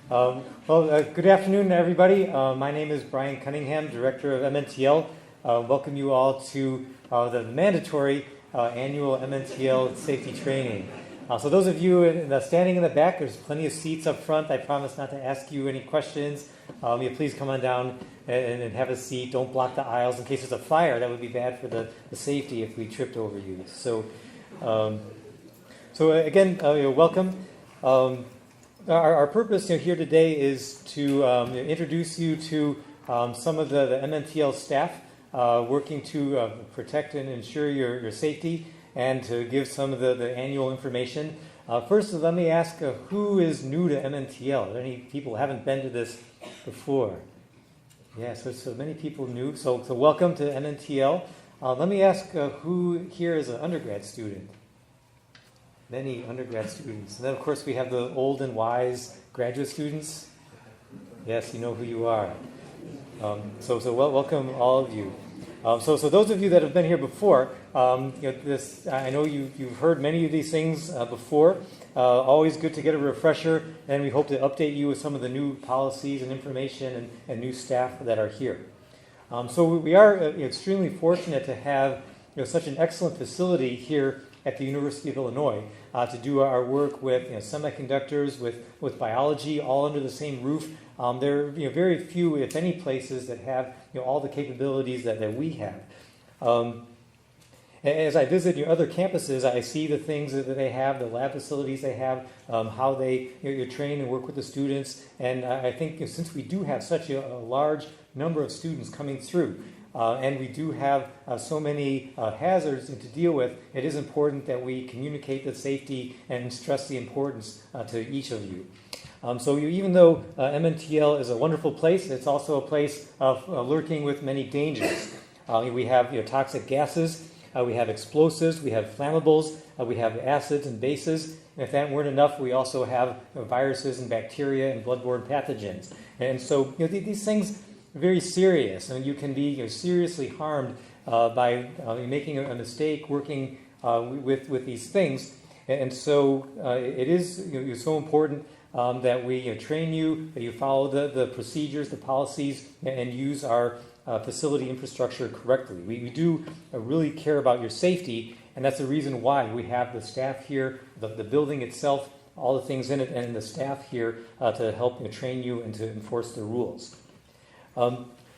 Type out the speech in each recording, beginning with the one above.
Good afternoon, everybody. My name is Brian Cunningham, Director of MNTL. Welcome you all to the mandatory annual MNTL safety training. So those of you standing in the back, there's plenty of seats up front. I promise not to ask you any questions. Please come on down and have a seat. Don't block the aisles in case there's a fire. That would be bad for the safety if we tripped over you. So again, welcome. Our purpose here today is to introduce you to some of the MNTL staff working to protect and ensure your safety and to give some of the annual information. First, let me ask, who is new to MNTL? Are there any people who haven't been to this before? Yeah, so many people new. So welcome to MNTL. Let me ask, who here is an undergrad student? Many undergrad students. And then, of course, we have the old and wise graduate students. Yes, you know who you are. Welcome all of you. So those of you that have been here before, I know you've heard many of these things before. Always good to get a refresher, and we hope to update you with some of the new policies and information and new staff that are here. So we are extremely fortunate to have such an excellent facility here at the University of Illinois to do our work with semiconductors, with biology, all under the same roof. There are very few, if any, places that have all the capabilities that we have. As I visit your other campuses, I see the things that they have, the lab facilities they have, how they train and work with the students. And I think since we do have such a large number of students coming through, and we do have so many hazards to deal with, it is important that we communicate the safety and stress the importance to each of you. Even though MNTL is a wonderful place, it's also a place of lurking with many dangers. We have toxic gases, we have explosives, we have flammables, we have acids and bases. And if that weren't enough, we also have viruses and bacteria and bloodborne pathogens. And so these things are very serious, and you can be seriously harmed by making a mistake working with these things. And so it is so important that we train you, that you follow the procedures, the policies, and use our facility infrastructure correctly. We do really care about your safety, and that's the reason why we have the staff here, the building itself, all the things in it, and the staff here to help train you and to enforce the rules.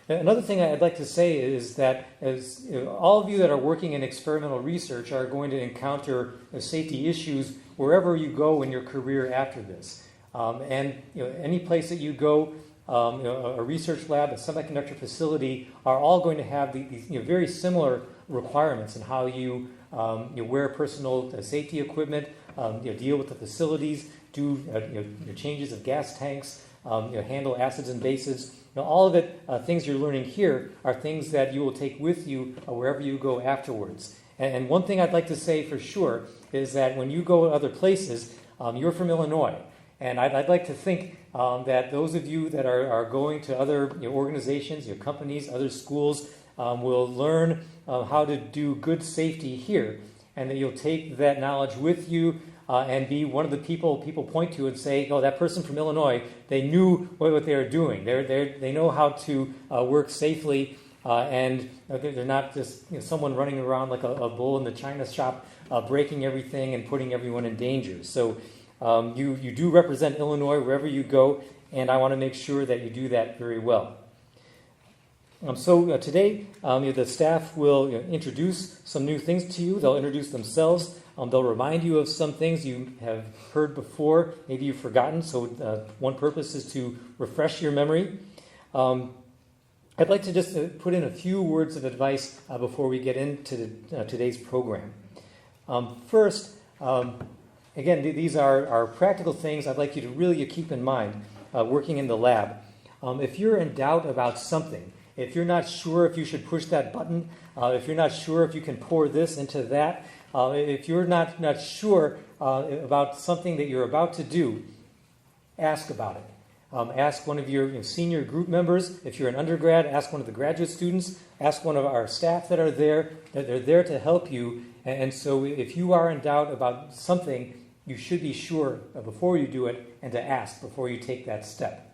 Another thing I'd like to say is that as all of you that are working in experimental research are going to encounter safety issues wherever you go in your career after this. Any place that you go, a research lab, a semiconductor facility, are all going to have these very similar requirements in how you wear personal safety equipment, deal with the facilities, do changes of gas tanks, handle acids and bases. All of it, things you're learning here, are things that you will take with you wherever you go afterwards. And one thing I'd like to say for sure is that when you go to other places, you're from Illinois. And I'd like to think that those of you that are going to other organizations, companies, other schools, will learn how to do good safety here, and that you'll take that knowledge with you and be one of the people point to and say, oh, that person from Illinois, they knew what they were doing. They know how to work safely, and they're not just someone running around like a bull in the china shop, breaking everything and putting everyone in danger. So you do represent Illinois wherever you go, and I want to make sure that you do that very well. Today, the staff will introduce some new things to you. They'll introduce themselves. They'll remind you of some things you have heard before, maybe you've forgotten. So one purpose is to refresh your memory. I'd like to just put in a few words of advice before we get into today's program. First, again, these are practical things I'd like you to really keep in mind working in the lab. If you're in doubt about something, if you're not sure if you should push that button, if you're not sure if you can pour this into that, if you're not sure about something that you're about to do, ask about it. Ask one of your senior group members. If you're an undergrad, ask one of the graduate students. Ask one of our staff that are there. They're there to help you. And so if you are in doubt about something, you should be sure before you do it and to ask before you take that step.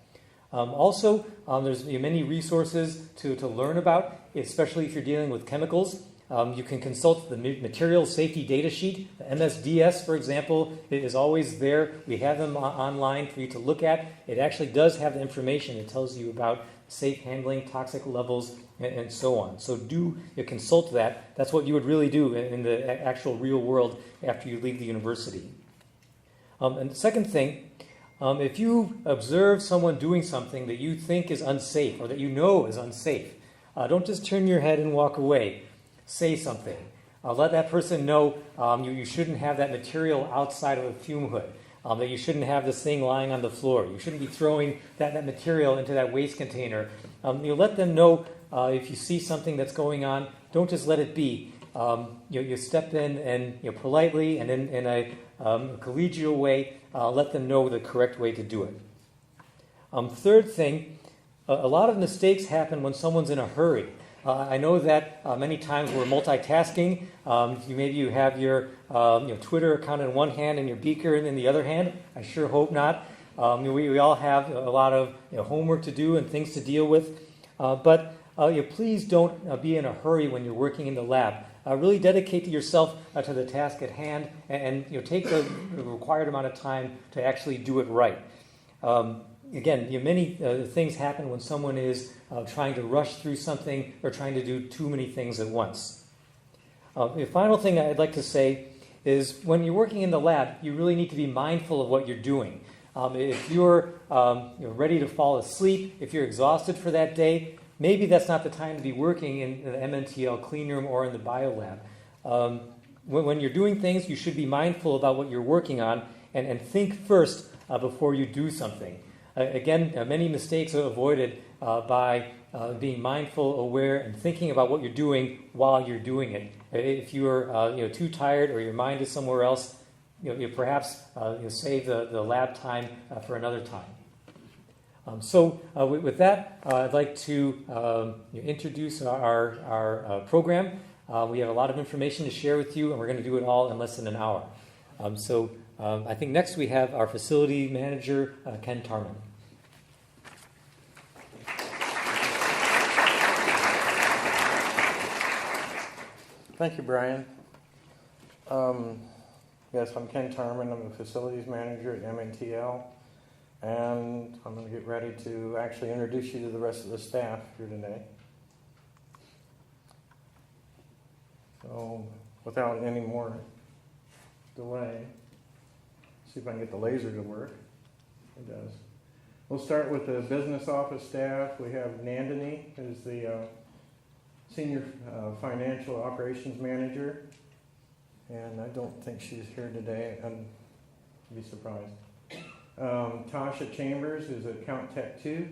Also, there's many resources to learn about, especially if you're dealing with chemicals. You can consult the Materials Safety Data Sheet. The MSDS, for example, is always there. We have them online for you to look at. It actually does have the information. It tells you about safe handling, toxic levels, and so on. So do consult that. That's what you would really do in the actual real world after you leave the university. And the second thing, if you observe someone doing something that you think is unsafe or that you know is unsafe, don't just turn your head and walk away. Say something. Let that person know you shouldn't have that material outside of a fume hood, that you shouldn't have this thing lying on the floor. You shouldn't be throwing that material into that waste container. You let them know if you see something that's going on. Don't just let it be. You step in and politely and in a collegial way, let them know the correct way to do it. Third thing, a lot of mistakes happen when someone's in a hurry. I know that many times we're multitasking. Maybe you have your Twitter account in one hand and your beaker in the other hand. I sure hope not. We all have a lot of homework to do and things to deal with. But please don't be in a hurry when you're working in the lab. Really dedicate yourself to the task at hand and take the required amount of time to actually do it right. Again, many things happen when someone is trying to rush through something or trying to do too many things at once. The final thing I'd like to say is when you're working in the lab, you really need to be mindful of what you're doing. If you're ready to fall asleep, if you're exhausted for that day, maybe that's not the time to be working in the MNTL clean room or in the biolab. When you're doing things, you should be mindful about what you're working on and think first before you do something. Again, many mistakes are avoided by being mindful, aware, and thinking about what you're doing while you're doing it. If you're too tired or your mind is somewhere else, you perhaps save the lab time for another time. So with that, I'd like to introduce our program. We have a lot of information to share with you, and we're going to do it all in less than an hour. I think next we have our facility manager, Ken Tarman. Thank you, Brian. Yes, I'm Ken Tarman. I'm the facilities manager at MNTL, and I'm going to get ready to actually introduce you to the rest of the staff here today. So, without any more delay, see if I can get the laser to work. It does. We'll start with the business office staff. We have Nandini, who's the Senior Financial Operations Manager, and I don't think she's here today. I'd be surprised. Tasha Chambers, who's Account Tech 2.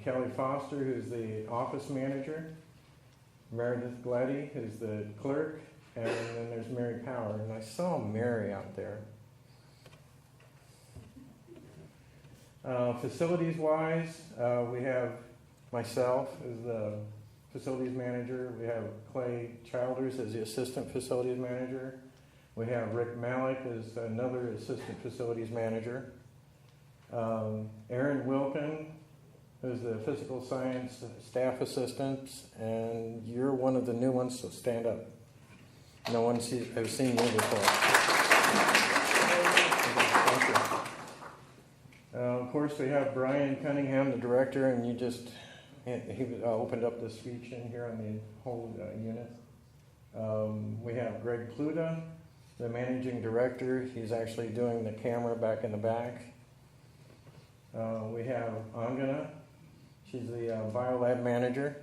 Kelly Foster, who's the Office Manager. Meredith Gladdy, who's the Clerk. And then there's Mary Power, and I saw Mary out there. Facilities-wise, we have myself as the Facilities Manager. We have Clay Childers as the Assistant Facilities Manager. We have Rick Malik as another Assistant Facilities Manager. Aaron Wilkin, who's the Physical Science Staff Assistant, and you're one of the new ones, so stand up. No one has seen you before. Thank you. Of course, we have Brian Cunningham, the Director, and he opened up the speech in here on the whole unit. We have Greg Pluta, the Managing Director. He's actually doing the camera back in the back. We have Angana. She's the Biolab Manager,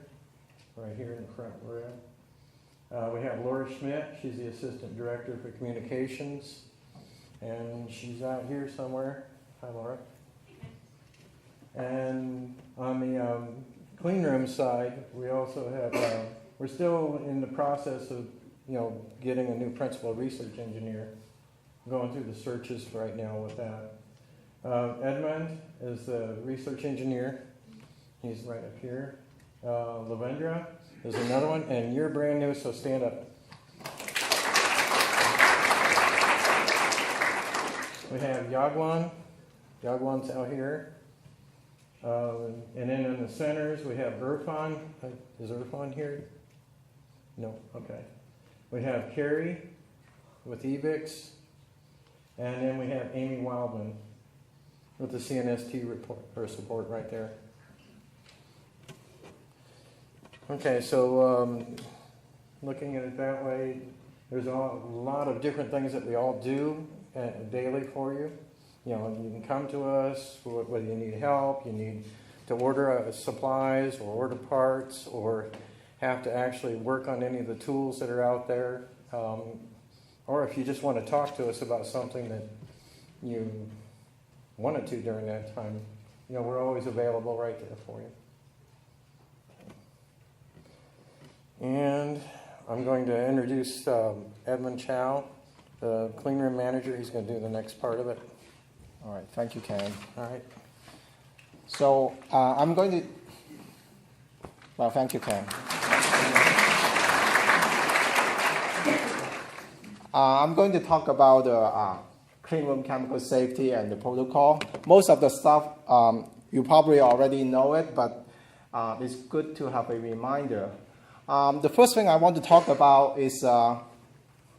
right here in the front row. We have Laura Schmidt. She's the Assistant Director for Communications, and she's out here somewhere. Hi, Laura. And on the clean room side, we also have, we're still in the process of, getting a new principal research engineer, going through the searches right now with that. Edmund is the research engineer. He's right up here. Lavendra is another one, and you're brand new, so stand up. have Yagwan. Yagwan's out here. And then in the centers, we have Irfan. Is Irfan here? No, okay. We have Carrie with EVIX. And then we have Amy Wildman with the CNST report, or support right there. Okay, so looking at it that way, there's a lot of different things that we all do daily for you. You know, you can come to us whether you need help, you need to order supplies or order parts, or have to actually work on any of the tools that are out there. Or if you just want to talk to us about something that you wanted to during that time, you know, we're always available right there for you. And I'm going to introduce Edmund Chow, the clean room manager. He's going to do the next part of it. All right, thank you, Ken. All right. So I'm going to, well, thank you, Ken. I'm going to talk about the clean room chemical safety and the protocol. Most of the stuff, you probably already know it, but it's good to have a reminder. The first thing I want to talk about is,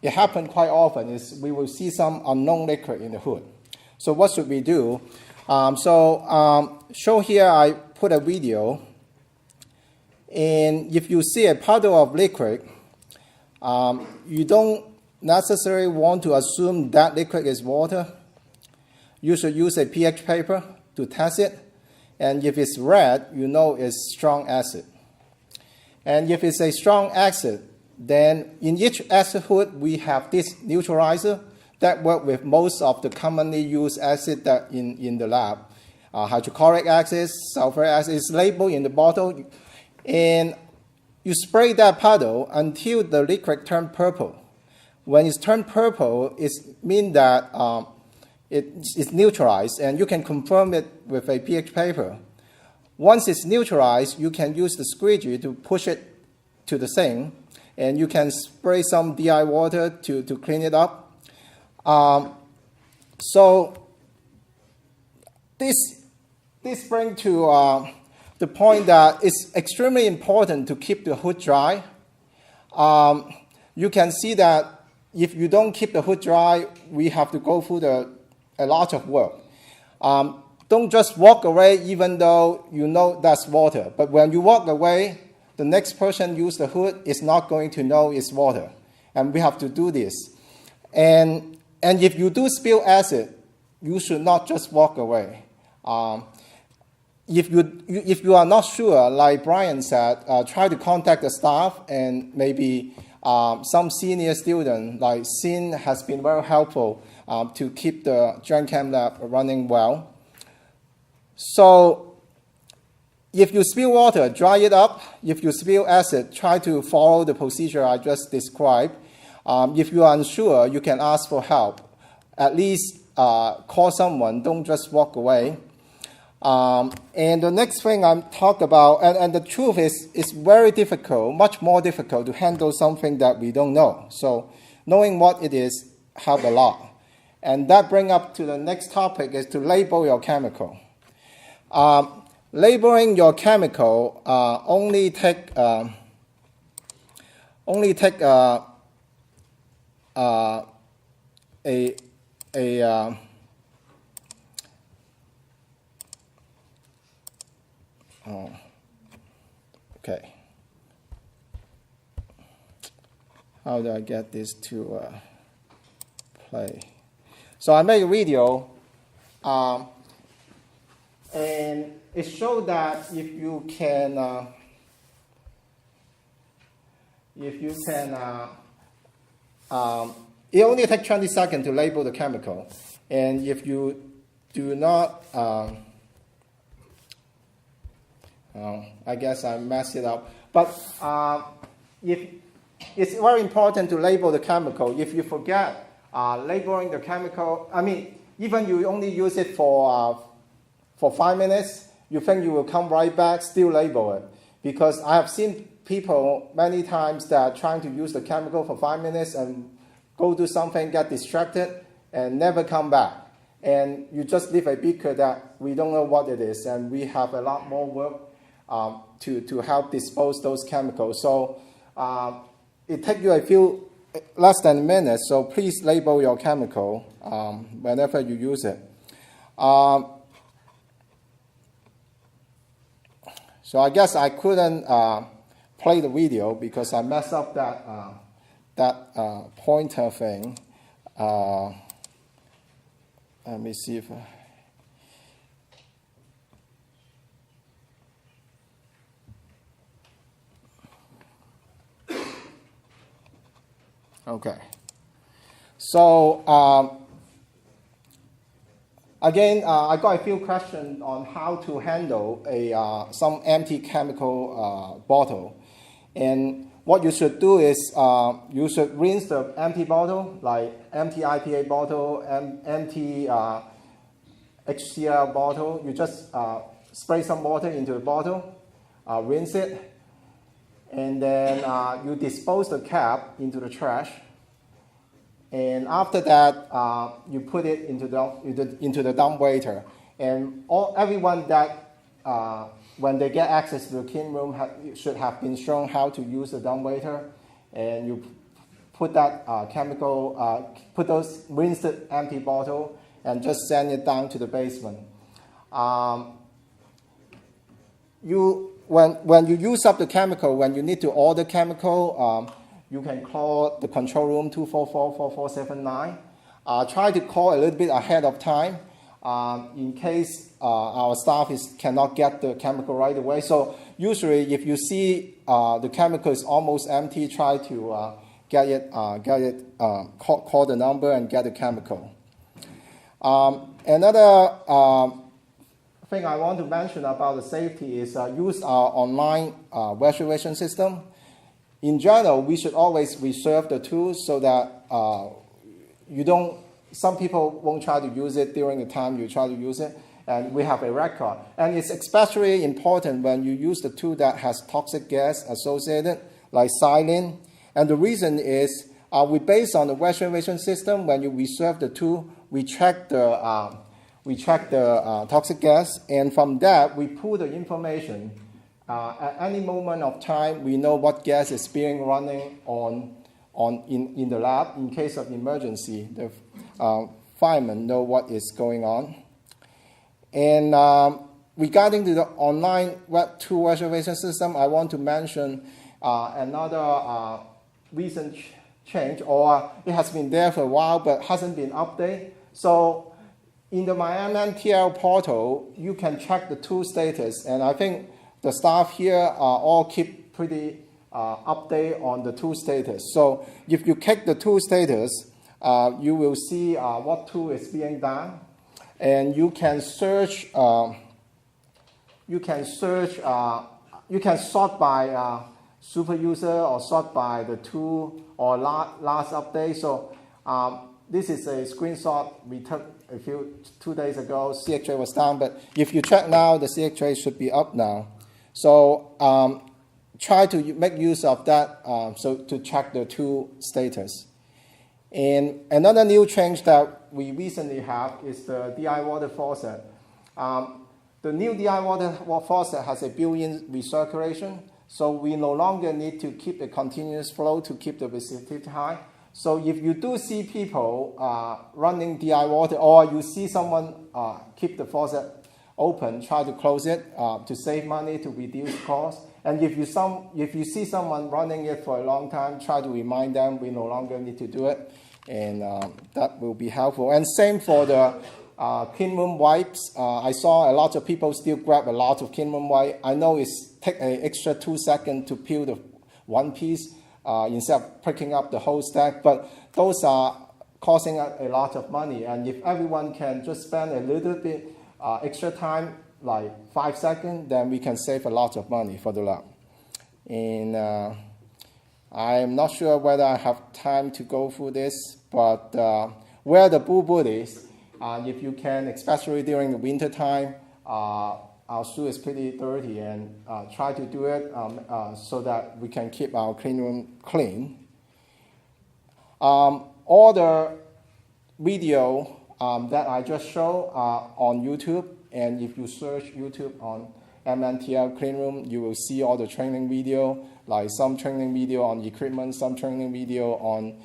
it happens quite often, is we will see some unknown liquid in the hood. So what should we do? Show here I put a video, and if you see a puddle of liquid, you don't necessarily want to assume that liquid is water. You should use a pH paper to test it, and if it's red, you know it's strong acid. And if it's a strong acid, then in each acid hood we have this neutralizer that works with most of the commonly used acid that in the lab. Hydrochloric acid, sulfuric acid is labeled in the bottle, and you spray that puddle until the liquid turns purple. When it's turned purple, it means that it's neutralized, and you can confirm it with a pH paper. Once it's neutralized, you can use the squeegee to push it to the sink, and you can spray some DI water to clean it up. So this brings to the point that it's extremely important to keep the hood dry. You can see that if you don't keep the hood dry, we have to go through a lot of work. Don't just walk away even though you know that's water. But when you walk away, the next person use the hood is not going to know it's water. And we have to do this. And if you do spill acid, you should not just walk away. If you are not sure, like Brian said, try to contact the staff, and maybe some senior student like Sin has been very helpful to keep the Gen Chem lab running well. So if you spill water, dry it up. If you spill acid, try to follow the procedure I just described. If you are unsure, you can ask for help. At least call someone. Don't just walk away. And the next thing I'm talking about, and the truth is, it's very difficult, much more difficult to handle something that we don't know. So knowing what it is helps a lot. And that brings up to the next topic, is to label your chemical. Labeling your chemical only take okay. How do I get this to play? So I made a video, and it showed that if you can it only takes 20 seconds to label the chemical, and if you do not, I guess I messed it up. But if it's very important to label the chemical. If you forget labeling the chemical, I mean, even you only use it for 5 minutes, you think you will come right back, still label it. Because I have seen people many times that are trying to use the chemical for 5 minutes and go do something, get distracted, and never come back. and you just leave a beaker that we don't know what it is, and we have a lot more work to help dispose those chemicals. So it takes you a few less than a minute, so please label your chemical whenever you use it. So I guess I couldn't play the video because I messed up that pointer thing. Let me see if okay. So again, I got a few questions on how to handle some empty chemical bottle. And what you should do is you should rinse the empty bottle, like empty IPA bottle, empty HCl bottle. You just spray some water into the bottle, rinse it, and then you dispose the cap into the trash. And after that, you put it into the dump waiter. And everyone that, when they get access to the clean room, should have been shown how to use the dump waiter. And you put that put those rinsed empty bottle and just send it down to the basement. When you use up the chemical, when you need to order chemical, you can call the control room 244-4479. Try to call a little bit ahead of time in case our staff cannot get the chemical right away. So usually if you see the chemical is almost empty, try to call the number and get the chemical. Another thing I want to mention about the safety is use our online reservation system. In general, we should always reserve the tools so that some people won't try to use it during the time you try to use it, and we have a record. And it's especially important when you use the tool that has toxic gas associated, like xylene. And the reason is we based on the reservation system. When you reserve the tool, we check the toxic gas, and from that we pull the information. At any moment of time, we know what gas is being running in the lab. In case of emergency, the firemen know what is going on. And regarding to the online web tool reservation system, I want to mention another recent change, or it has been there for a while but hasn't been updated. So in the My MNTL portal, you can check the tool status, and I think the staff here all keep pretty update on the tool status. So if you click the tool status, you will see what tool is being done, and you can search. You can sort by super user or sort by the tool or last update. So this is a screenshot we took 2 days ago. CXA was down, but if you check now, the CXA should be up now. So try to make use of that to check the tool status. And another new change that we recently have is the DI water faucet. The new DI water faucet has a built-in recirculation, so we no longer need to keep a continuous flow to keep the resistivity high. So if you do see people running DI water, or you see someone keep the faucet open, try to close it to save money, to reduce cost. And if you see someone running it for a long time, try to remind them we no longer need to do it, and that will be helpful. And same for the clean room wipes. I saw a lot of people still grab a lot of clean room wipe. I know it's take an extra 2 seconds to peel the one piece instead of picking up the whole stack, but those are costing a lot of money. And if everyone can just spend a little bit extra time, like 5 seconds, then we can save a lot of money for the lab. And I'm not sure whether I have time to go through this, but where the boo-boo is, if you can, especially during the winter time, our shoe is pretty dirty, and try to do it so that we can keep our clean room clean. All the video that I just showed on YouTube. And if you search YouTube on MNTL Cleanroom, you will see all the training video, like some training video on equipment, some training video on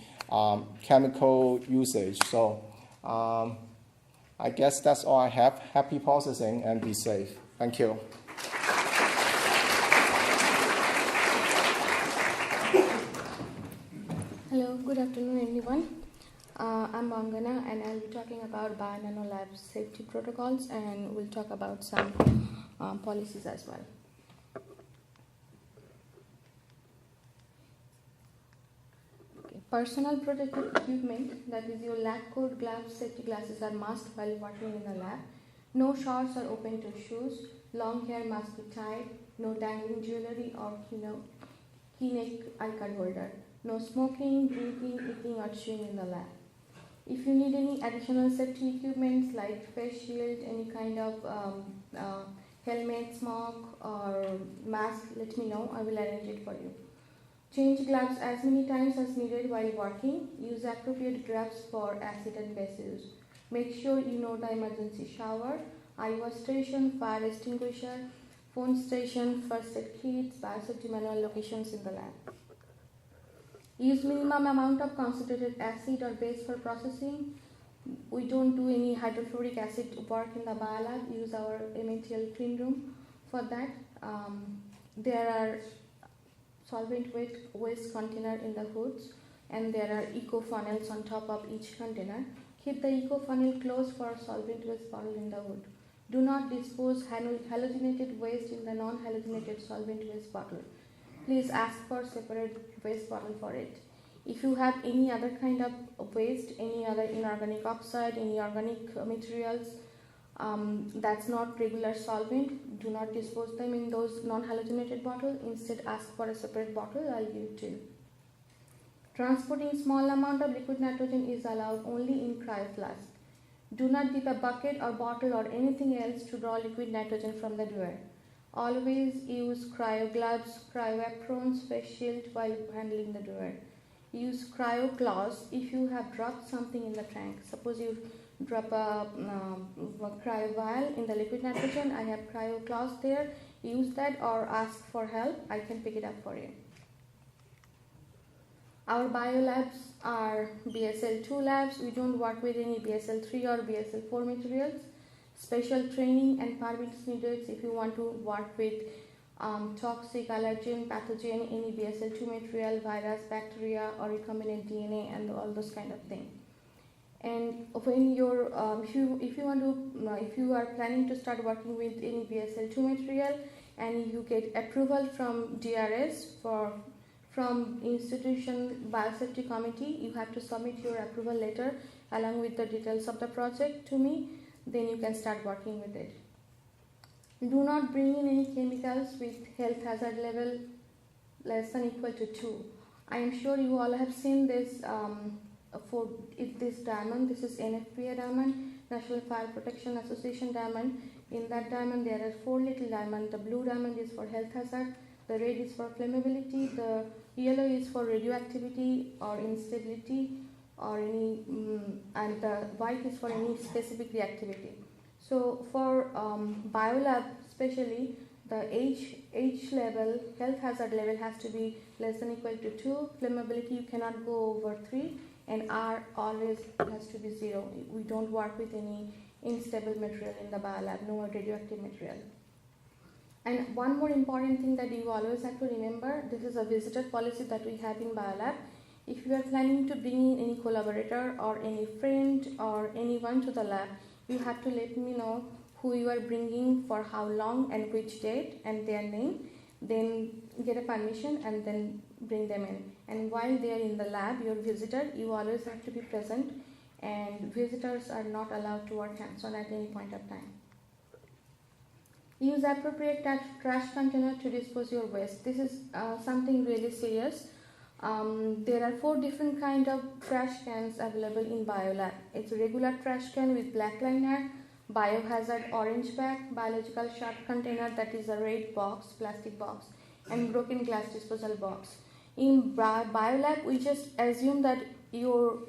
chemical usage. So I guess that's all I have. Happy processing and be safe. Thank you. Hello, good afternoon everyone. I'm Bangana and I'll be talking about BioNano Lab safety protocols, and we'll talk about some policies as well. Okay. Personal protective equipment, that is your lab coat, gloves, safety glasses are must while working in the lab. No shorts are open to shoes. Long hair must be tied. No dangling jewelry or key neck eye card holder. No smoking, drinking, eating or chewing in the lab. If you need any additional safety equipment like face shield, any kind of helmet, smoke or mask, let me know. I will arrange it for you. Change gloves as many times as needed while working. Use appropriate gloves for acid and base use. Make sure you know the emergency shower, eye wash station, fire extinguisher, phone station, first aid kits, biosafety manual locations in the lab. Use minimum amount of concentrated acid or base for processing. We don't do any hydrofluoric acid work in the biolab. Use our MNTL clean room for that. There are solvent waste container in the hoods, and there are eco funnels on top of each container. Keep the eco funnel closed for solvent waste bottle in the hood. Do not dispose halogenated waste in the non-halogenated solvent waste bottle. Please ask for separate waste bottle for it. If you have any other kind of waste, any other inorganic oxide, any organic materials that's not regular solvent, do not dispose them in those non-halogenated bottles. Instead, ask for a separate bottle. I'll give it to you. Transporting small amount of liquid nitrogen is allowed only in cryo flask. Do not dip a bucket or bottle or anything else to draw liquid nitrogen from the drawer. Always use cryo gloves, cryo aprons, face shield while handling the drawer. Use cryo claws if you have dropped something in the tank. Suppose you drop a cryo vial in the liquid nitrogen. I have cryo claws there. Use that or ask for help. I can pick it up for you. Our biolabs are BSL-2 labs. We don't work with any BSL-3 or BSL-4 materials. Special training and permits needed if you want to work with toxic, allergen, pathogen, any BSL-2 material, virus, bacteria, or recombinant DNA, and all those kind of things. And when you're, if you are planning to start working with any BSL-2 material and you get approval from DRS from institution biosafety committee, you have to submit your approval letter along with the details of the project to me. Then you can start working with it. Do not bring in any chemicals with health hazard level less than equal to 2. I am sure you all have seen this this diamond. This is NFPA diamond, National Fire Protection Association diamond. In that diamond there are 4 little diamonds. The blue diamond is for health hazard, the red is for flammability, the yellow is for radioactivity or instability, or any and the white is for any specific reactivity. So for biolab especially, the H level, health hazard level has to be less than equal to 2, flammability you cannot go over 3, and R always has to be 0. We don't work with any unstable material in the biolab, no radioactive material. And one more important thing that you always have to remember, this is a visitor policy that we have in biolab. If you are planning to bring in any collaborator or any friend or anyone to the lab, you have to let me know who you are bringing, for how long and which date, and their name. Then get a permission and then bring them in. And while they are in the lab, your visitor, you always have to be present, and visitors are not allowed to work hands-on at any point of time. Use appropriate trash container to dispose your waste. This is something really serious. There are 4 different kind of trash cans available in biolab. It's a regular trash can with black liner, biohazard orange bag, biological sharp container, that is a red box, plastic box, and broken glass disposal box. In biolab, we just assume that your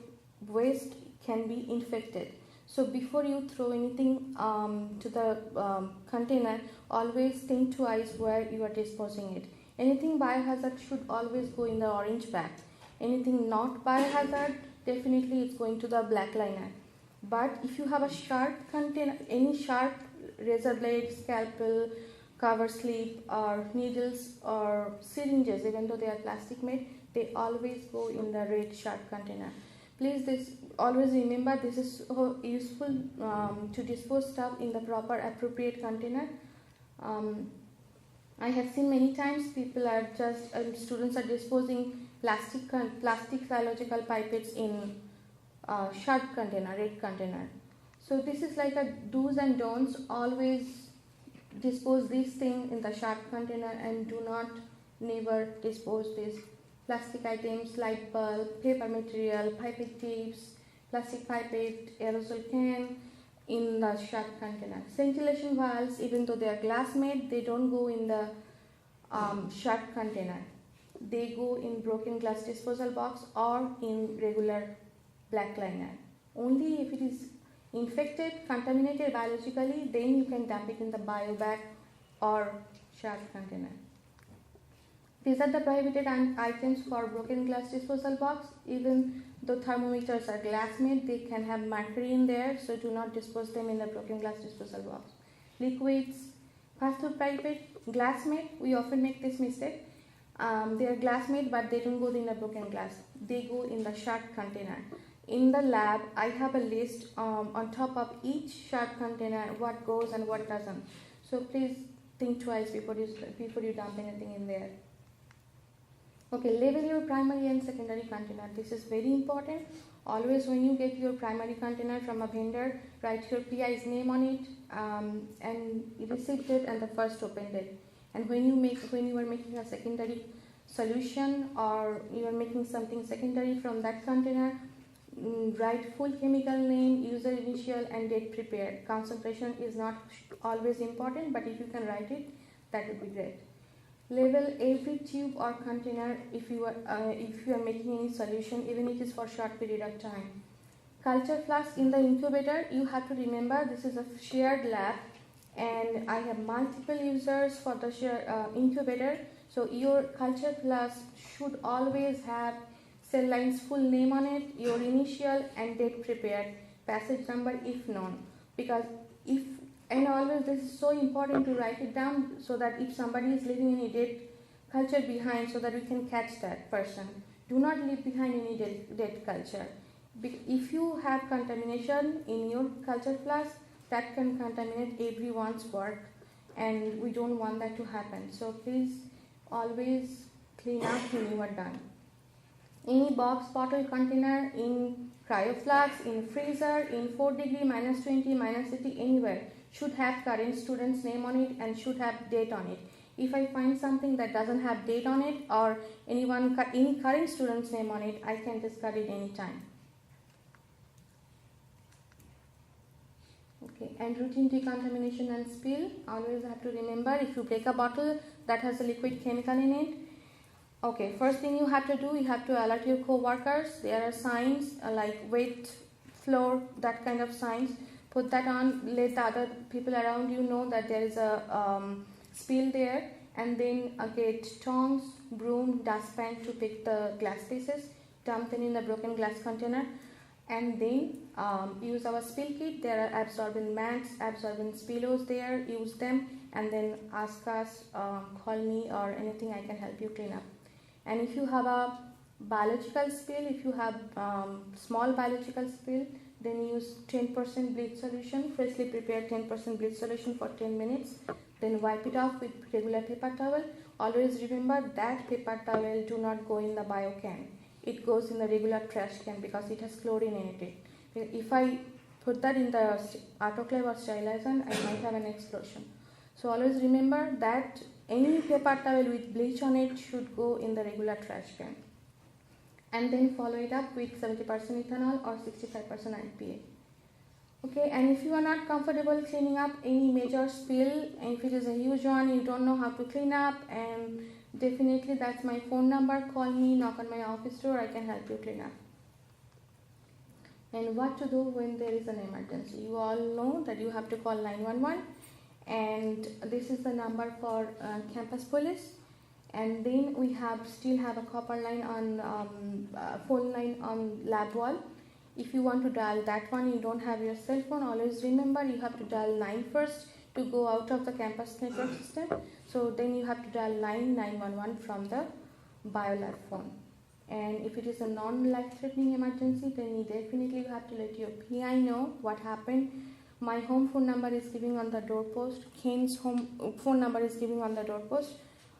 waste can be infected. So before you throw anything to the container, always think twice where you are disposing it. Anything biohazard should always go in the orange bag. Anything not biohazard, definitely it's going to the black liner. But if you have a sharp container, any sharp razor blade, scalpel, cover slip, or needles or syringes, even though they are plastic made, they always go in the red sharp container. Please always remember this is so useful to dispose stuff in the proper appropriate container. I have seen many times people are just students are disposing plastic biological pipettes in sharp container, red container. So this is like a do's and don'ts. Always dispose this thing in the sharp container and do not never dispose these plastic items, light bulb, paper material, pipette tips, plastic pipette, aerosol can in the sharp container. Ventilation valves, even though they are glass made, they don't go in the sharp container. They go in broken glass disposal box or in regular black liner. Only if it is infected, contaminated biologically, then you can dump it in the bio bag or sharp container. These are the prohibited items for broken glass disposal box. Even though thermometers are glass made, they can have mercury in there, so do not dispose them in the broken glass disposal box. Liquids, fast-food pipette, glass made, we often make this mistake. They are glass made, but they don't go in the broken glass. They go in the sharp container. In the lab, I have a list on top of each sharp container what goes and what doesn't. So please think twice before you dump anything in there. Okay, label your primary and secondary container. This is very important. Always when you get your primary container from a vendor, write your PI's name on it and receipt date and the first open date. And when you are making a secondary solution or you are making something secondary from that container, write full chemical name, user initial, and date prepared. Concentration is not always important, but if you can write it, that would be great. Label every tube or container if you are making any solution, even if it is for short period of time. Culture flask in the incubator, you have to remember this is a shared lab, and I have multiple users for the incubator. So your culture flask should always have cell line's full name on it, your initial and date prepared, passage number if known. And always this is so important to write it down so that if somebody is leaving any dead culture behind, so that we can catch that person. Do not leave behind any dead culture. If you have contamination in your culture flask, that can contaminate everyone's work, and we don't want that to happen. So please always clean up when you are done. Any box, bottle, container, in cryo flask, in freezer, in 4 degree, -20, -80, anywhere, should have current student's name on it and should have date on it. If I find something that doesn't have date on it or any current student's name on it, I can discard it anytime. Okay, and routine decontamination and spill. Always have to remember, if you break a bottle that has a liquid chemical in it, okay, first thing you have to do, you have to alert your co-workers. There are signs like wet floor, that kind of signs. Put that on, let the other people around you know that there is a spill there, and then get tongs, broom, dustpan to pick the glass pieces, dump them in the broken glass container, and then use our spill kit. There are absorbent mats, absorbent pillows there, use them, and then ask us, call me or anything, I can help you clean up. And if you have a biological spill, if you have small biological spill, then use 10% bleach solution, freshly prepared 10% bleach solution for 10 minutes. Then wipe it off with regular paper towel. Always remember that paper towel do not go in the bio can. It goes in the regular trash can because it has chlorine in it. If I put that in the autoclave or sterilizer, I might have an explosion. So always remember that any paper towel with bleach on it should go in the regular trash can. And then follow it up with 70% ethanol or 65% IPA. Okay, and if you are not comfortable cleaning up any major spill, and if it is a huge one, you don't know how to clean up, and definitely that's my phone number. Call me, knock on my office door, I can help you clean up. and what to do when there is an emergency. You all know that you have to call 911, and this is the number for campus police. And then we still have a copper line on phone line on lab wall. If you want to dial that one, you don't have your cell phone, always remember you have to dial 9 first to go out of the campus network system. So then you have to dial 911 from the biolab phone. And if it is a non-life-threatening emergency, then definitely you have to let your PI know what happened. My home phone number is given on the doorpost. Ken's home phone number is given on the doorpost.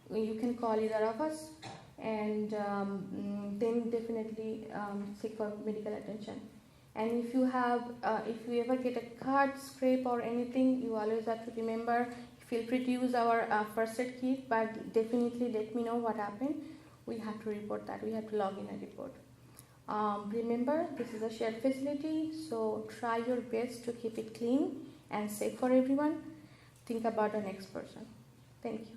You can call either of us, and then definitely seek for medical attention. And if you ever get a cut, scrape, or anything, you always have to remember. Feel free to use our first aid kit, but definitely let me know what happened. We have to report that. We have to log in a report. Remember, this is a shared facility, so try your best to keep it clean and safe for everyone. Think about the next person. Thank you.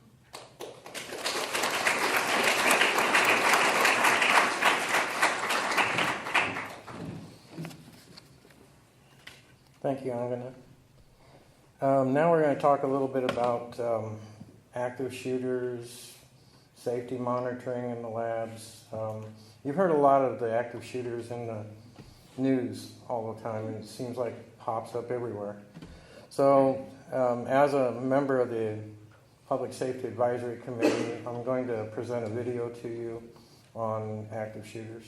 Thank you, Angana. Now we're going to talk a little bit about active shooters, safety monitoring in the labs. You've heard a lot of the active shooters in the news all the time, and it seems like it pops up everywhere. So as a member of the Public Safety Advisory Committee, I'm going to present a video to you on active shooters.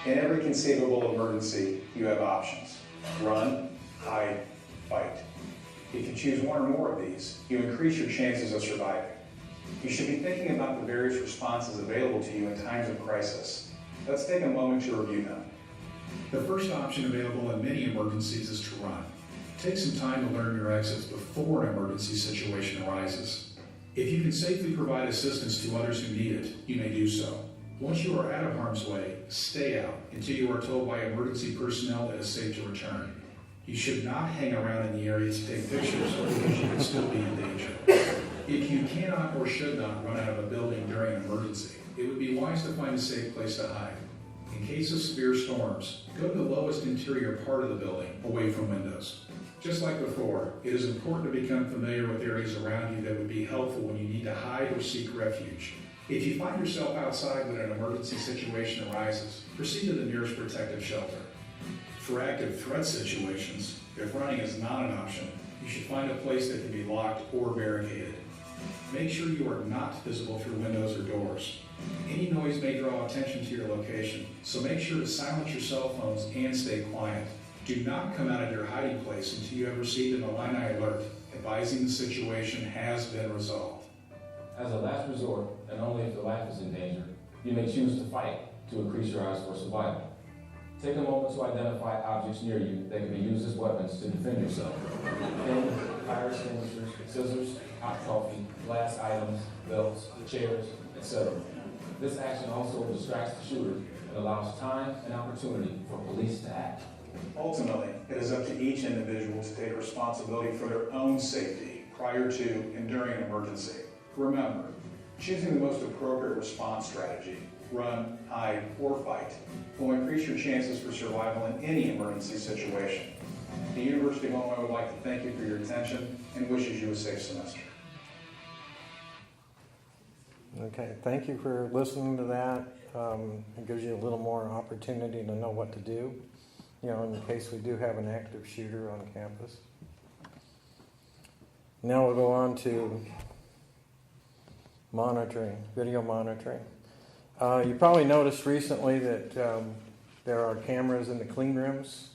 In every conceivable emergency, you have options. Run, hide, fight. If you choose one or more of these, you increase your chances of surviving. You should be thinking about the various responses available to you in times of crisis. Let's take a moment to review them. The first option available in many emergencies is to run. Take some time to learn your exits before an emergency situation arises. If you can safely provide assistance to others who need it, you may do so. Once you are out of harm's way, stay out until you are told by emergency personnel that it is safe to return. You should not hang around in the area to take pictures because you could still be in danger. If you cannot or should not run out of a building during an emergency, it would be wise to find a safe place to hide. In case of severe storms, go to the lowest interior part of the building, away from windows. Just like before, it is important to become familiar with areas around you that would be helpful when you need to hide or seek refuge. If you find yourself outside when an emergency situation arises, proceed to the nearest protective shelter. For active threat situations, if running is not an option, you should find a place that can be locked or barricaded. Make sure you are not visible through windows or doors. Any noise may draw attention to your location, so make sure to silence your cell phones and stay quiet. Do not come out of your hiding place until you have received an Illini alert advising the situation has been resolved. As a last resort, and only if the life is in danger, you may choose to fight to increase your odds for survival. Take a moment to identify objects near you that can be used as weapons to defend yourself. Pins, fire extinguishers, scissors, hot coffee, glass items, belts, chairs, etc. This action also distracts the shooter and allows time and opportunity for police to act. Ultimately, it is up to each individual to take responsibility for their own safety prior to and during an emergency. Remember, choosing the most appropriate response strategy, run, hide, or fight, will increase your chances for survival in any emergency situation. The University of Illinois would like to thank you for your attention and wishes you a safe semester. Okay, thank you for listening to that. It gives you a little more opportunity to know what to do, in case we do have an active shooter on campus. Now we'll go on to monitoring, video monitoring. You probably noticed recently that there are cameras in the clean rooms.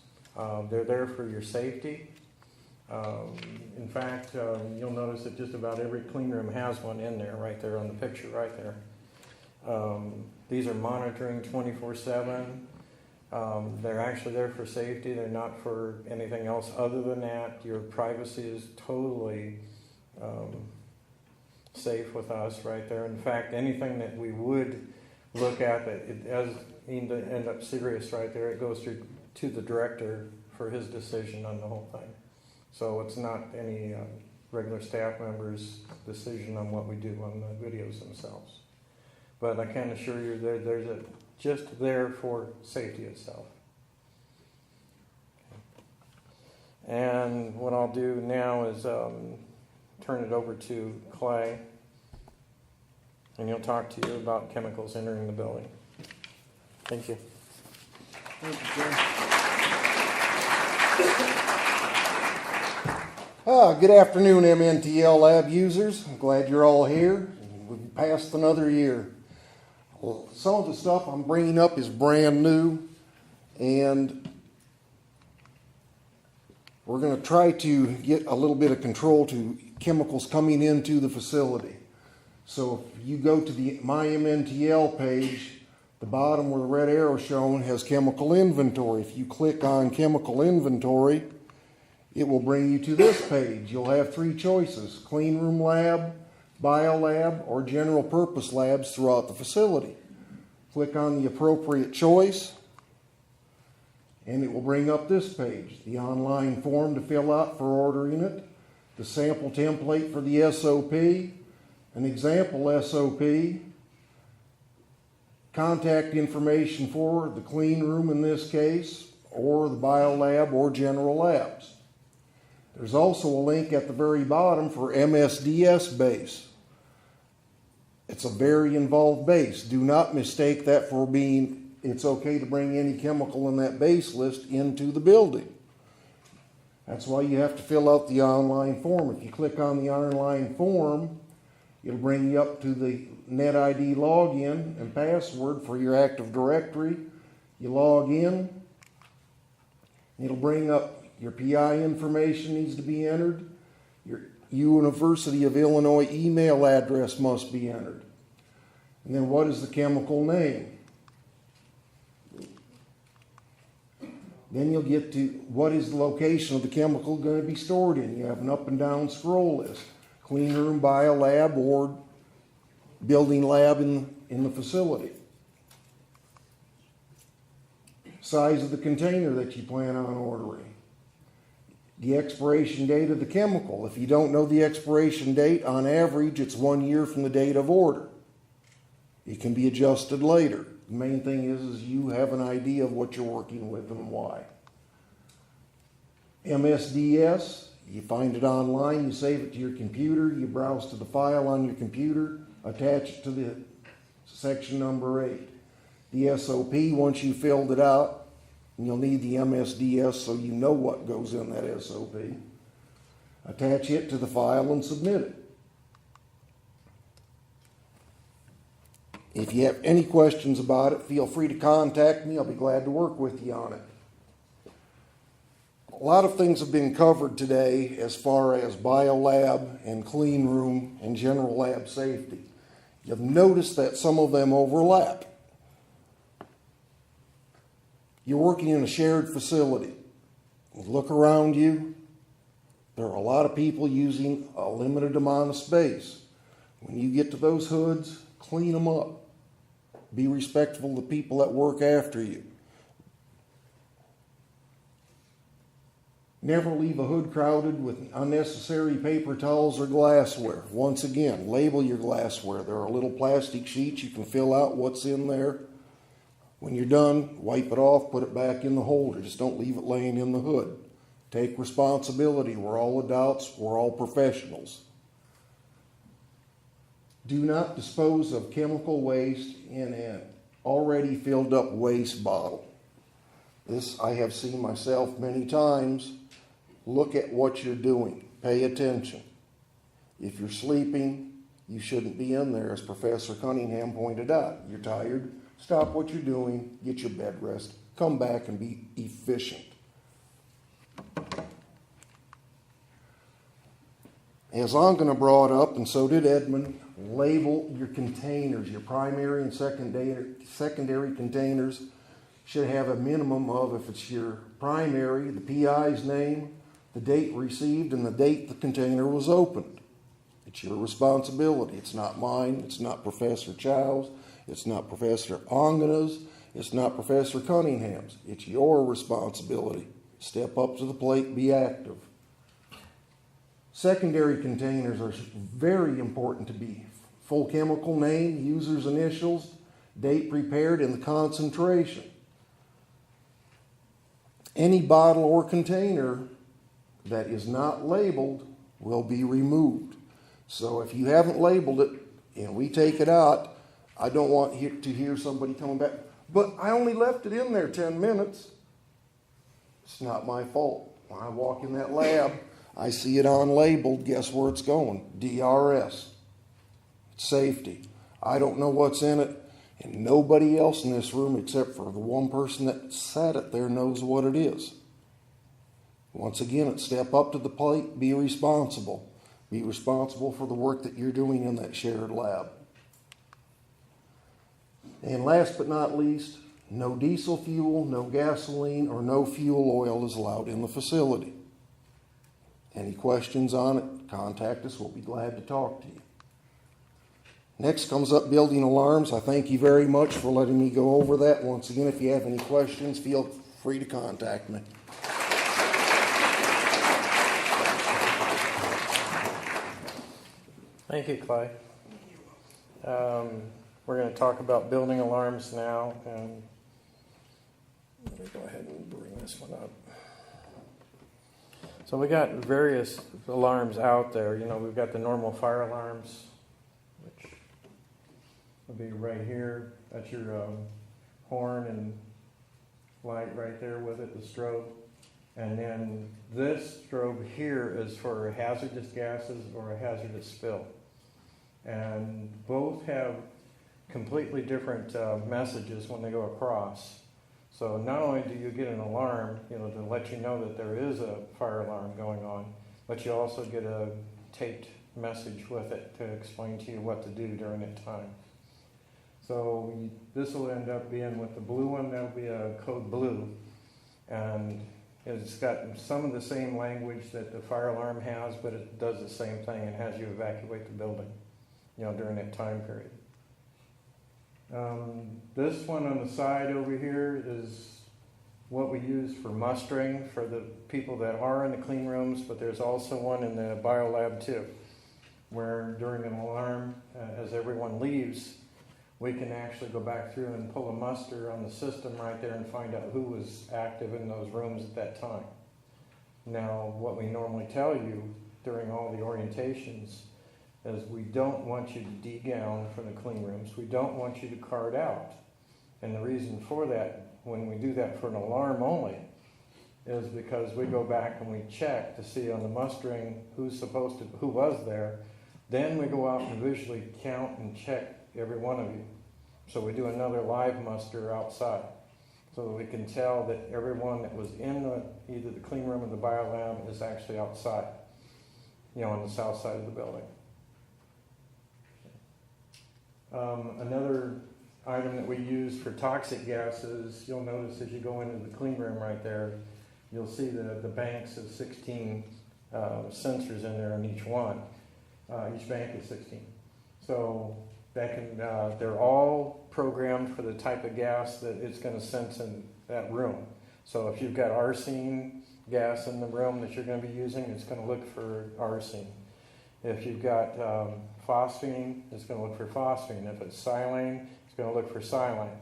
They're there for your safety. In fact, you'll notice that just about every clean room has one in there, right there on the picture, right there. These are monitoring 24/7. They're actually there for safety. They're not for anything else other than that. Your privacy is totally safe with us right there. In fact, anything that we would look at that it does end up serious right there, it goes to the director for his decision on the whole thing. So it's not any regular staff member's decision on what we do on the videos themselves. but I can assure you there's just there for safety itself. And what I'll do now is turn it over to Clay, and he'll talk to you about chemicals entering the building. Thank you. Thank you, Jim. Good afternoon, MNTL lab users. I'm glad you're all here. We've passed another year. Well, some of the stuff I'm bringing up is brand new, and we're going to try to get a little bit of control to chemicals coming into the facility. So if you go to the My MNTL page, the bottom where the red arrow shown has chemical inventory. If you click on chemical inventory, it will bring you to this page. You'll have 3 choices: clean room lab, biolab, or general purpose labs throughout the facility. Click on the appropriate choice, and it will bring up this page: the online form to fill out for ordering it, the sample template for the SOP, an example SOP, contact information for the clean room in this case, or the biolab or general labs. There's also a link at the very bottom for MSDS base. It's a very involved base. Do not mistake that for being it's okay to bring any chemical in that base list into the building. That's why you have to fill out the online form. If you click on the online form, it'll bring you up to the NetID login and password for your Active Directory. You log in, it'll bring up your PI information needs to be entered. Your University of Illinois email address must be entered. And then what is the chemical name? Then you'll get to what is the location of the chemical going to be stored in. You have an up and down scroll list. Clean room, biolab, or building lab in the facility. Size of the container that you plan on ordering. The expiration date of the chemical. If you don't know the expiration date, on average, it's 1 year from the date of order. It can be adjusted later. The main thing is you have an idea of what you're working with and why. MSDS, you find it online, you save it to your computer, you browse to the file on your computer, attach it to the section number 8. The SOP, once you filled it out, and you'll need the MSDS so you know what goes in that SOP. Attach it to the file and submit it. If you have any questions about it, feel free to contact me. I'll be glad to work with you on it. A lot of things have been covered today as far as biolab and clean room and general lab safety. You'll notice that some of them overlap. You're working in a shared facility. Look around you. There are a lot of people using a limited amount of space. When you get to those hoods, clean them up. Be respectful of the people that work after you. Never leave a hood crowded with unnecessary paper towels or glassware. Once again, label your glassware. There are little plastic sheets. You can fill out what's in there. When you're done, wipe it off, put it back in the holder. Just don't leave it laying in the hood. Take responsibility. We're all adults. We're all professionals. Do not dispose of chemical waste in an already filled up waste bottle. This I have seen myself many times. Look at what you're doing. Pay attention. If you're sleeping, you shouldn't be in there, as Professor Cunningham pointed out. You're tired. Stop what you're doing. Get your bed rest. Come back and be efficient. As Angana brought up, and so did Edmund, label your containers. Your primary and secondary containers should have a minimum of, if it's your primary, the PI's name, the date received, and the date the container was opened. It's your responsibility. It's not mine. It's not Professor Chow's. It's not Professor Angana's. It's not Professor Cunningham's. It's your responsibility. Step up to the plate. Be active. Secondary containers are very important to be full chemical name, user's initials, date prepared, and the concentration. Any bottle or container that is not labeled will be removed. So if you haven't labeled it and we take it out, I don't want to hear somebody coming back, but I only left it in there 10 minutes. It's not my fault. When I walk in that lab, I see it unlabeled. Guess where it's going? DRS. It's safety. I don't know what's in it, and nobody else in this room except for the one person that sat it there knows what it is. Once again, it's step up to the plate, be responsible. Be responsible for the work that you're doing in that shared lab. And last but not least, no diesel fuel, no gasoline, or no fuel oil is allowed in the facility. Any questions on it, contact us. We'll be glad to talk to you. Next comes up building alarms. I thank you very much for letting me go over that. Once again, if you have any questions, feel free to contact me. Thank you, Clay. We're going to talk about building alarms now, and let me go ahead and bring this one up. So we got various alarms out there. You know, we've got the normal fire alarms, which will be right here. That's your horn and light right there with it, the strobe. And then this strobe here is for hazardous gases or a hazardous spill. And both have completely different messages when they go across. So not only do you get an alarm, you know, to let you know that there is a fire alarm going on, but you also get a taped message with it to explain to you what to do during that time. So this will end up being with the blue one. That'll be a code blue, and it's got some of the same language that the fire alarm has, but it does the same thing and has you evacuate the building, you know, during that time period. This one on the side over here is what we use for mustering for the people that are in the clean rooms, but there's also one in the biolab too, where during an alarm, as everyone leaves, we can actually go back through and pull a muster on the system right there and find out who was active in those rooms at that time. Now, what we normally tell you during all the orientations is we don't want you to de-gown from the clean rooms. We don't want you to card out. And the reason for that, when we do that for an alarm only, is because we go back and we check to see on the mustering who was there. Then we go out and visually count and check every one of you. So we do another live muster outside, so that we can tell that everyone that was in either the clean room or the biolab is actually outside, you know, on the south side of the building. Another item that we use for toxic gases, you'll notice as you go into the clean room right there, you'll see the banks of 16 sensors in there on each one. Each bank is 16. So that can, they're all programmed for the type of gas that it's going to sense in that room. So if you've got arsine gas in the room that you're going to be using, it's going to look for arsine. If you've got phosphine, it's going to look for phosphine. If it's silane, it's going to look for silane,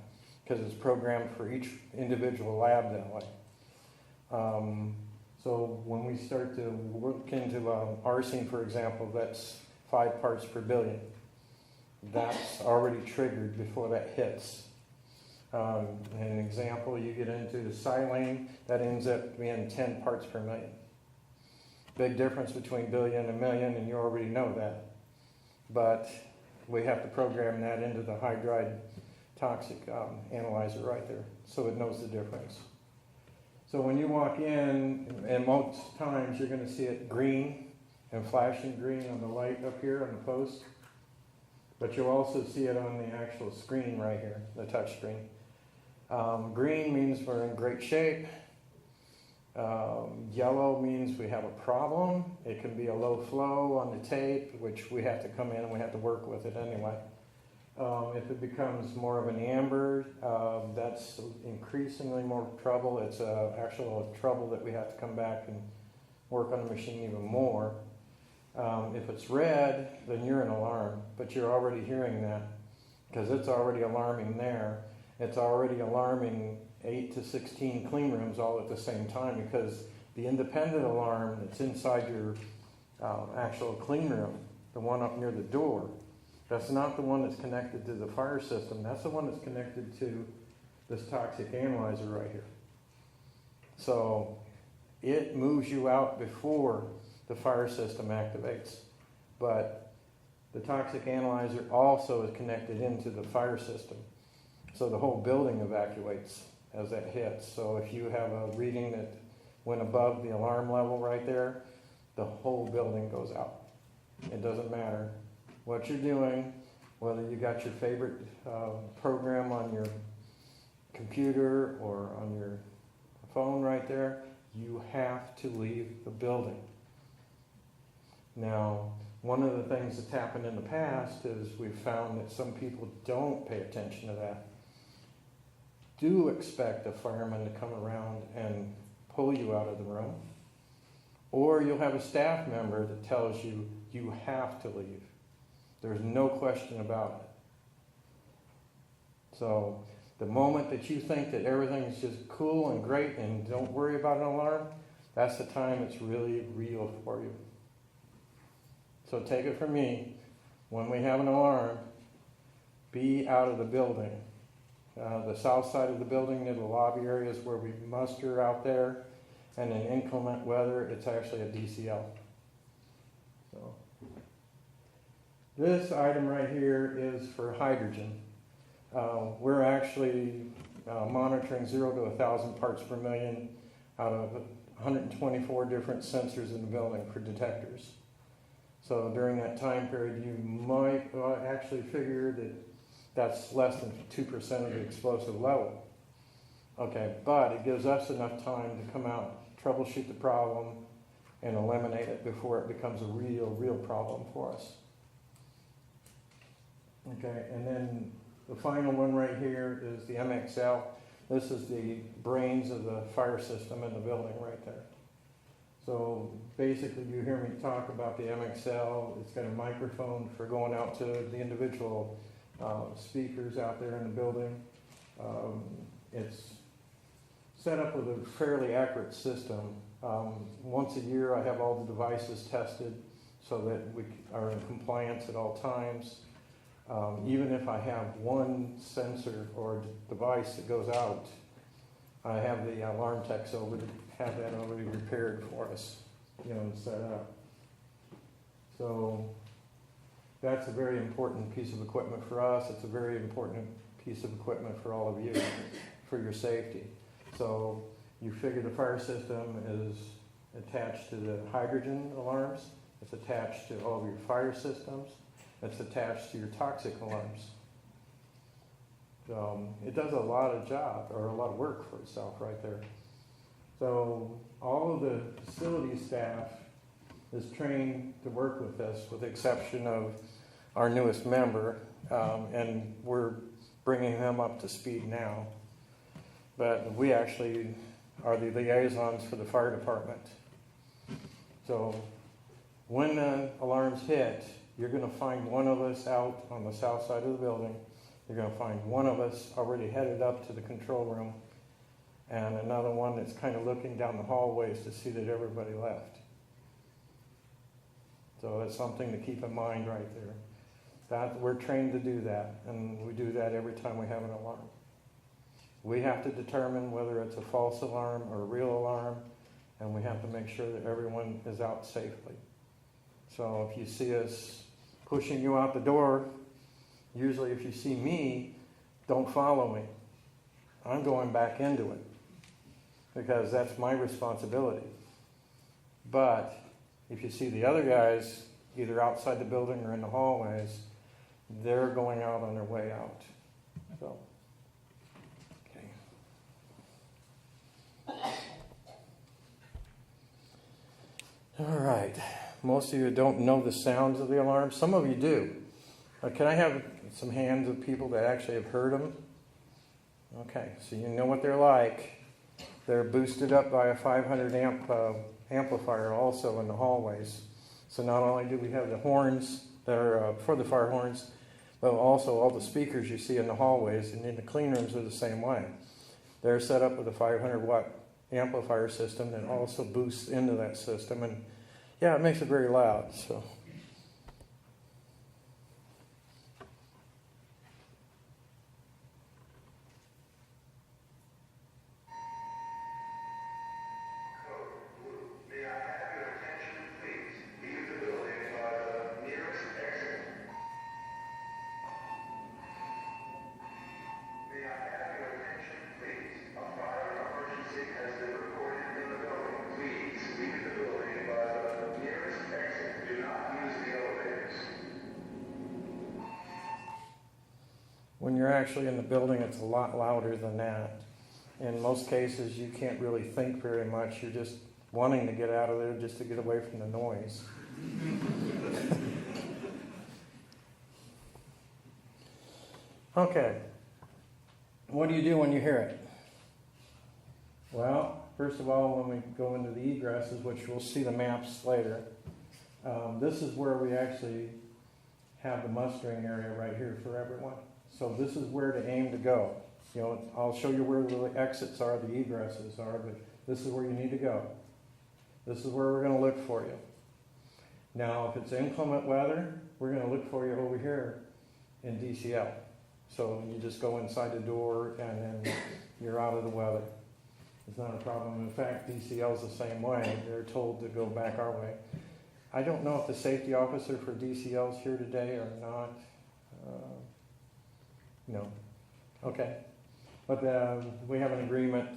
because it's programmed for each individual lab that way. So when we start to work into arsine, for example, that's 5 parts per billion. That's already triggered before that hits. An example, you get into the silane, that ends up being 10 parts per million. Big difference between billion and million, and you already know that. But we have to program that into the hydride toxic analyzer right there, so it knows the difference. So when you walk in, and most times you're going to see it green and flashing green on the light up here on the post, but you'll also see it on the actual screen right here, the touch screen. Green means we're in great shape. Yellow means we have a problem. It can be a low flow on the tape, which we have to come in and we have to work with it anyway. If it becomes more of an amber, that's increasingly more trouble. It's actual trouble that we have to come back and work on the machine even more. If it's red, then you're an alarm, but you're already hearing that because it's already alarming there. It's already alarming 8 to 16 clean rooms all at the same time because the independent alarm that's inside your actual clean room, the one up near the door, that's not the one that's connected to the fire system. That's the one that's connected to this toxic analyzer right here. So it moves you out before the fire system activates. But the toxic analyzer also is connected into the fire system. So the whole building evacuates as that hits. So if you have a reading that went above the alarm level right there, the whole building goes out. It doesn't matter what you're doing, whether you got your favorite program on your computer or on your phone right there, you have to leave the building. Now, one of the things that's happened in the past is we've found that some people don't pay attention to that. Do expect a fireman to come around and pull you out of the room. Or you'll have a staff member that tells you you have to leave. There's no question about it. So the moment that you think that everything's just cool and great and don't worry about an alarm, that's the time it's really real for you. So take it from me, when we have an alarm, be out of the building. The south side of the building near the lobby area is where we muster out there, and in inclement weather, it's actually a DCL. So this item right here is for hydrogen. We're actually monitoring 0 to 1,000 parts per million out of 124 different sensors in the building for detectors. So during that time period, you might actually figure that that's less than 2% of the explosive level. Okay, but it gives us enough time to come out, troubleshoot the problem, and eliminate it before it becomes a real problem for us. Okay, and then the final one right here is the MXL. This is the brains of the fire system in the building right there. So basically you hear me talk about the MXL. It's got a microphone for going out to the individual speakers out there in the building. It's set up with a fairly accurate system. Once a year I have all the devices tested so that we are in compliance at all times. Even if I have one sensor or device that goes out, I have the alarm techs over to have that already repaired for us, and set up. So that's a very important piece of equipment for us. It's a very important piece of equipment for all of you, for your safety. So you figure the fire system is attached to the hydrogen alarms. It's attached to all of your fire systems. It's attached to your toxic alarms. It does a lot of job, or a lot of work for itself right there. So all of the facility staff is trained to work with this, with the exception of our newest member, and we're bringing them up to speed now. But we actually are the liaisons for the fire department. So when the alarms hit, you're going to find one of us out on the south side of the building. You're going to find one of us already headed up to the control room, and another one that's kind of looking down the hallways to see that everybody left. So that's something to keep in mind right there. That we're trained to do that, and we do that every time we have an alarm. We have to determine whether it's a false alarm or a real alarm, and we have to make sure that everyone is out safely. So if you see us pushing you out the door, usually if you see me, don't follow me. I'm going back into it because that's my responsibility. But if you see the other guys either outside the building or in the hallways, they're going out on their way out. So, okay. All right. Most of you don't know the sounds of the alarm. Some of you do. Can I have some hands of people that actually have heard them? Okay, so you know what they're like. They're boosted up by a 500 amp amplifier also in the hallways. So not only do we have the horns that are for the fire horns, but also all the speakers you see in the hallways and in the clean rooms are the same way. They're set up with a 500-watt amplifier system that also boosts into that system, and yeah, it makes it very loud. So. When you're actually in the building, it's a lot louder than that. In most cases, you can't really think very much. You're just wanting to get out of there just to get away from the noise. Okay. What do you do when you hear it? Well, first of all, when we go into the egresses, which we'll see the maps later, this is where we actually have the mustering area right here for everyone. So this is where to aim to go. You know, I'll show you where the exits are, the egresses are, but this is where you need to go. This is where we're going to look for you. Now, if it's inclement weather, we're going to look for you over here in DCL. So you just go inside the door and then you're out of the weather. It's not a problem. In fact, DCL is the same way. They're told to go back our way. I don't know if the safety officer for DCL is here today or not. No. Okay. But we have an agreement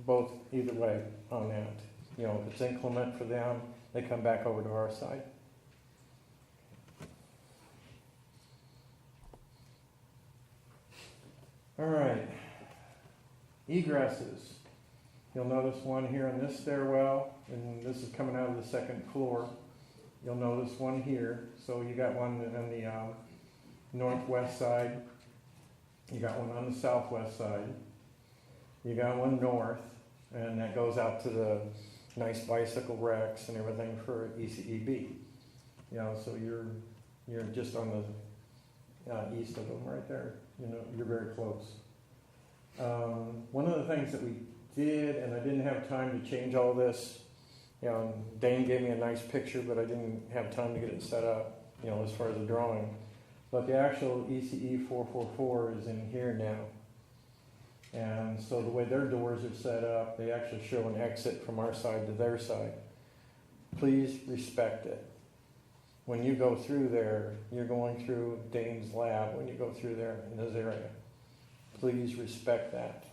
both either way on that. You know, if it's inclement for them, they come back over to our side. All right. Egresses. You'll notice one here in this stairwell, and this is coming out of the second floor. You'll notice one here. So you got one on the northwest side. You got one on the southwest side. You got one north, and that goes out to the nice bicycle racks and everything for ECEB. You know, so you're just on the east of them right there. You know, you're very close. One of the things that we did, and I didn't have time to change all this. You know, Dane gave me a nice picture, but I didn't have time to get it set up. You know, as far as the drawing. But the actual ECE 444 is in here now. And so the way their doors are set up, they actually show an exit from our side to their side. Please respect it. When you go through there, you're going through Dane's lab when you go through there in this area. Please respect that.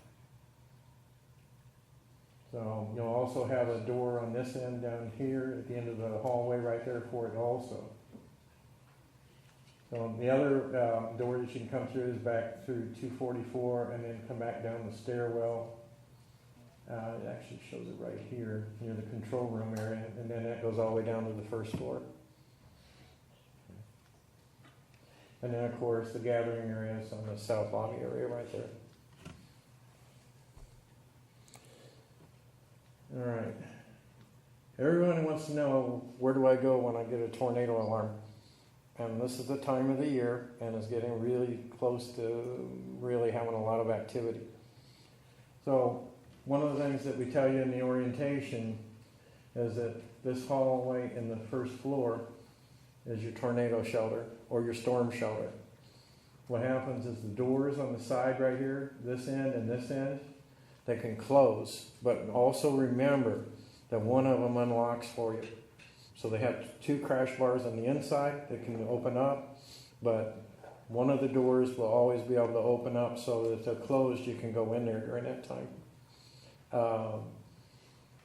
So you'll also have a door on this end down here at the end of the hallway right there for it also. So the other door that you can come through is back through 244 and then come back down the stairwell. It actually shows it right here near the control room area, and then that goes all the way down to the first floor. And then, of course, the gathering area is on the south lobby area right there. All right. Everyone wants to know, where do I go when I get a tornado alarm? And this is the time of the year, and it's getting really close to really having a lot of activity. So one of the things that we tell you in the orientation is that this hallway in the first floor is your tornado shelter or your storm shelter. What happens is the doors on the side right here, this end and this end, they can close, but also remember that one of them unlocks for you. So they have two crash bars on the inside that can open up, but one of the doors will always be able to open up so that if they're closed, you can go in there during that time.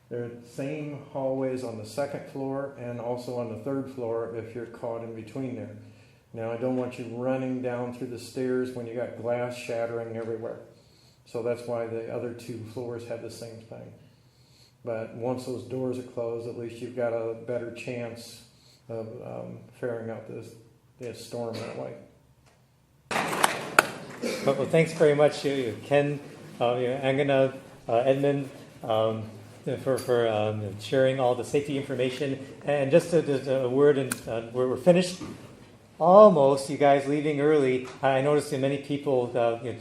There are the same hallways on the second floor and also on the third floor if you're caught in between there. Now, I don't want you running down through the stairs when you got glass shattering everywhere. So that's why the other two floors have the same thing. But once those doors are closed, at least you've got a better chance of faring out this storm that way. Well, thanks very much, Ken, I'm going to, Edmund, for sharing all the safety information. And just a word, and we're finished. Almost, you guys leaving early. I noticed that many people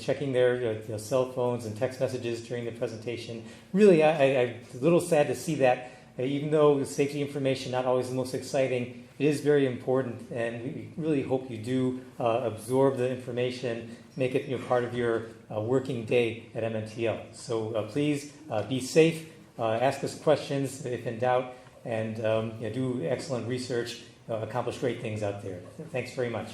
checking their cell phones and text messages during the presentation. Really, I'm a little sad to see that. Even though safety information not always the most exciting, it is very important, and we really hope you do absorb the information, make it part of your working day at MNTL. So please be safe, ask us questions if in doubt, and do excellent research, accomplish great things out there. Thanks very much.